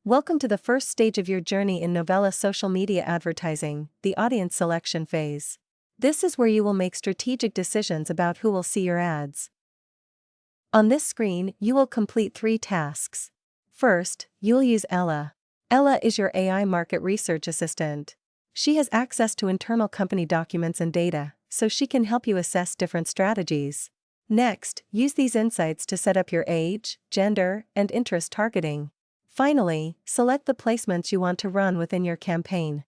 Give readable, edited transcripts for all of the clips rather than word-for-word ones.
Welcome to the first stage of your journey in Novela social media advertising, the audience selection phase. This is where you will make strategic decisions about who will see your ads. On this screen, you will complete 3 tasks. First, you'll use Ella. Ella is your AI market research assistant. She has access to internal company documents and data, so she can help you assess different strategies. Next, use these insights to set up your age, gender, and interest targeting. Finally, select the placements you want to run within your campaign.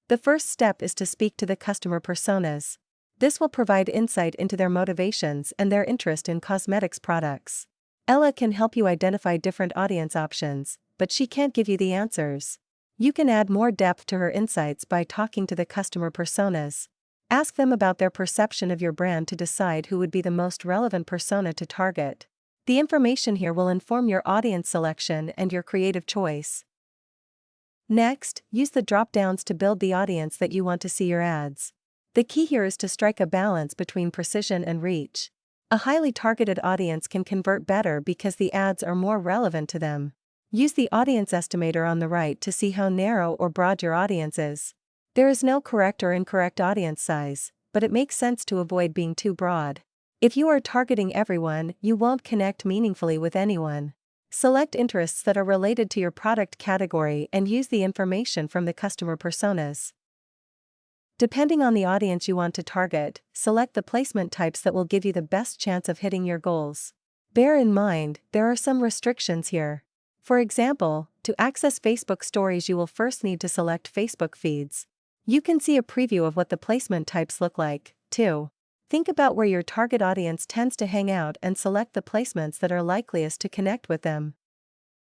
The first step is to speak to the customer personas. This will provide insight into their motivations and their interest in cosmetics products. Ella can help you identify different audience options, but she can't give you the answers. You can add more depth to her insights by talking to the customer personas. Ask them about their perception of your brand to decide who would be the most relevant persona to target. The information here will inform your audience selection and your creative choice. Next, use the drop-downs to build the audience that you want to see your ads. The key here is to strike a balance between precision and reach. A highly targeted audience can convert better because the ads are more relevant to them. Use the audience estimator on the right to see how narrow or broad your audience is. There is no correct or incorrect audience size, but it makes sense to avoid being too broad. If you are targeting everyone, you won't connect meaningfully with anyone. Select interests that are related to your product category and use the information from the customer personas. Depending on the audience you want to target, select the placement types that will give you the best chance of hitting your goals. Bear in mind, there are some restrictions here. For example, to access Facebook stories you will first need to select Facebook feeds. You can see a preview of what the placement types look like, too. Think about where your target audience tends to hang out and select the placements that are likeliest to connect with them.